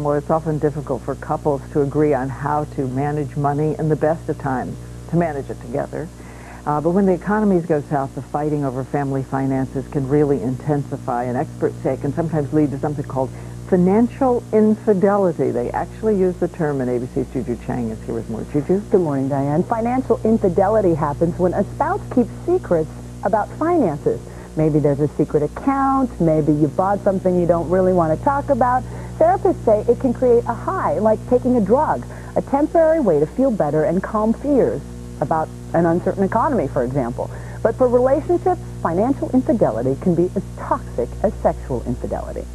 where it's often difficult for couples to agree on how to manage money in the best of times, to manage it together. But when the economies go south, the fighting over family finances can really intensify, and experts say it can sometimes lead to something called financial infidelity. They actually use the term, and ABC's Juju Chang is here with more. Juju? Good morning, Diane. Financial infidelity happens when a spouse keeps secrets about finances. Maybe there's a secret account, maybe you bought something you don't really want to talk about. Therapists say it can create a high, like taking a drug, a temporary way to feel better and calm fears about an uncertain economy, for example. But for relationships, financial infidelity can be as toxic as sexual infidelity.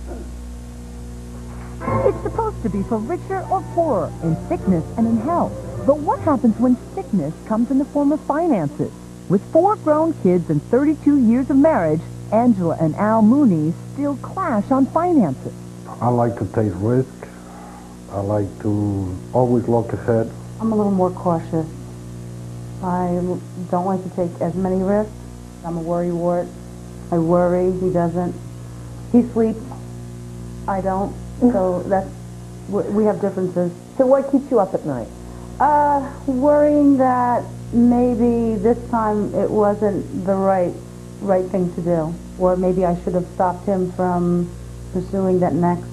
It's supposed to be for richer or poorer, in sickness and in health. But what happens when sickness comes in the form of finances? With 4 grown kids and 32 years of marriage, Angela and Al Mooney still clash on finances. I like to take risks. I like to always look ahead. I'm a little more cautious. I don't like to take as many risks. I'm a worrywart. I worry. He doesn't. He sleeps. I don't. So we have differences. So what keeps you up at night? Worrying that maybe this time it wasn't the right thing to do. Or maybe I should have stopped him from pursuing that next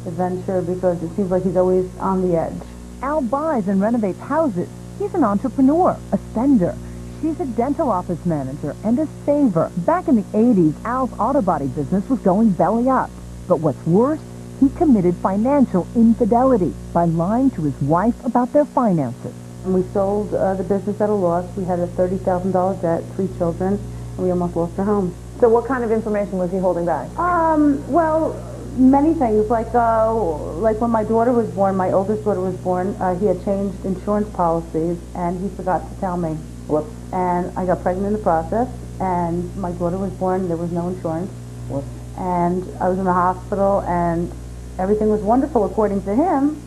adventure, because it seems like he's always on the edge. Al buys and renovates houses. He's an entrepreneur, a spender. She's a dental office manager and a saver. Back in the 80s, Al's auto body business was going belly up. But what's worse, he committed financial infidelity by lying to his wife about their finances. And we sold the business at a loss. We had a $30,000 debt, 3 children, and we almost lost our home. So what kind of information was he holding back? Well, many things. Like when my daughter was born, my oldest daughter was born, he had changed insurance policies, and he forgot to tell me. Whoops. And I got pregnant in the process, and my daughter was born, there was no insurance. Whoops. And I was in the hospital, and everything was wonderful according to him,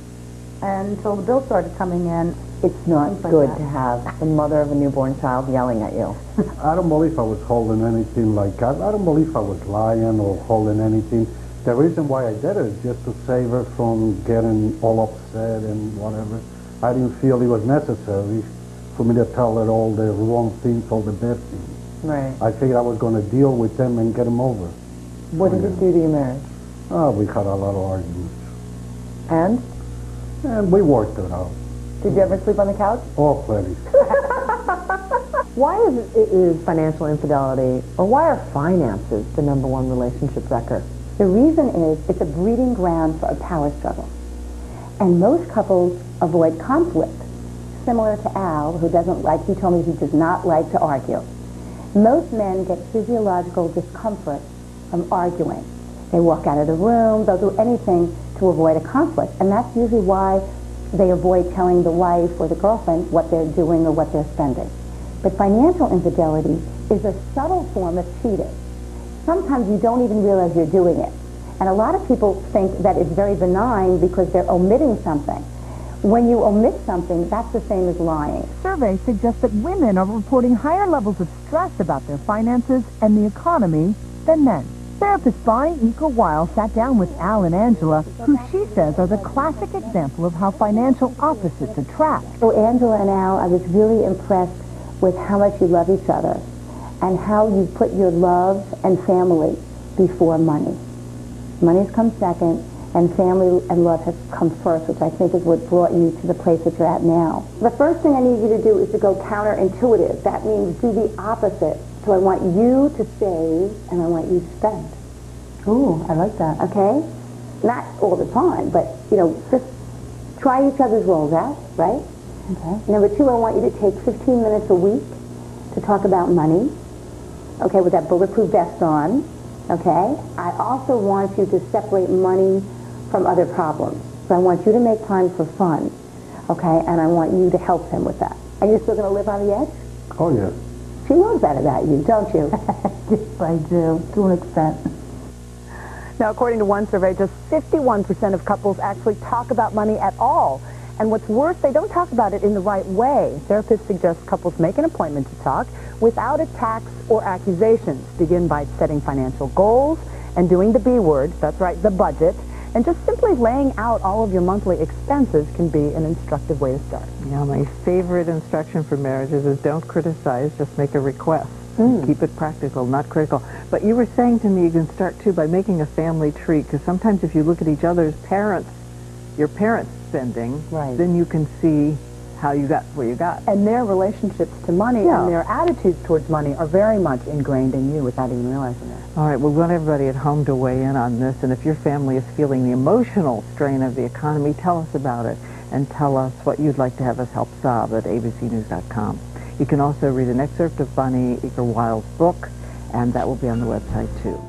until the bill started coming in. It's not good to have the mother of a newborn child yelling at you. I don't believe I was holding anything like that. I don't believe I was lying or holding anything. The reason why I did it is just to save her from getting all upset and whatever. I didn't feel it was necessary for me to tell her all the wrong things, all the bad things. Right. I figured I was going to deal with them and get them over. What did it do to your marriage? Oh, we had a lot of arguments. And we worked it out. Did you ever sleep on the couch? Oh, plenty. Why is financial infidelity, or why are finances the #1 relationship wrecker? The reason is it's a breeding ground for a power struggle. And most couples avoid conflict, similar to Al, who doesn't like, he told me he does not like to argue. Most men get physiological discomfort from arguing. They walk out of the room, they'll do anything to avoid a conflict. And that's usually why they avoid telling the wife or the girlfriend what they're doing or what they're spending. But financial infidelity is a subtle form of cheating. Sometimes you don't even realize you're doing it. And a lot of people think that it's very benign because they're omitting something. When you omit something, that's the same as lying. Surveys suggest that women are reporting higher levels of stress about their finances and the economy than men. Therapist Bonnie Eaker-Weil sat down with Al and Angela, who she says are the classic example of how financial opposites attract. So Angela and Al, I was really impressed with how much you love each other and how you put your love and family before money. Money's come second, and family and love has come first, which I think is what brought you to the place that you're at now. The first thing I need you to do is to go counterintuitive. That means do the opposite. So I want you to save, and I want you to spend. Ooh, I like that. Okay? Not all the time, but, just try each other's roles out, right? Okay. Number 2, I want you to take 15 minutes a week to talk about money, okay, with that bulletproof vest on, okay? I also want you to separate money from other problems. So I want you to make time for fun, okay, and I want you to help him with that. Are you still going to live on the edge? Oh, yeah. She knows that about you, don't you? Yes, I do, to an extent. Now, according to one survey, just 51% of couples actually talk about money at all. And what's worse, they don't talk about it in the right way. Therapists suggest couples make an appointment to talk without attacks or accusations. Begin by setting financial goals and doing the B word, that's right, the budget, And just simply laying out all of your monthly expenses can be an instructive way to start. Yeah, my favorite instruction for marriages is don't criticize, just make a request. Keep it practical, not critical. But you were saying to me you can start, too, by making a family tree, because sometimes if you look at each other's parents, your parents' spending, then you can see how you got where you got. And their relationships to money and their attitudes towards money are very much ingrained in you without even realizing it. All right, we want everybody at home to weigh in on this, and if your family is feeling the emotional strain of the economy, tell us about it, and tell us what you'd like to have us help solve at abcnews.com. You can also read an excerpt of Bonnie Eager-Wild's book, and that will be on the website, too.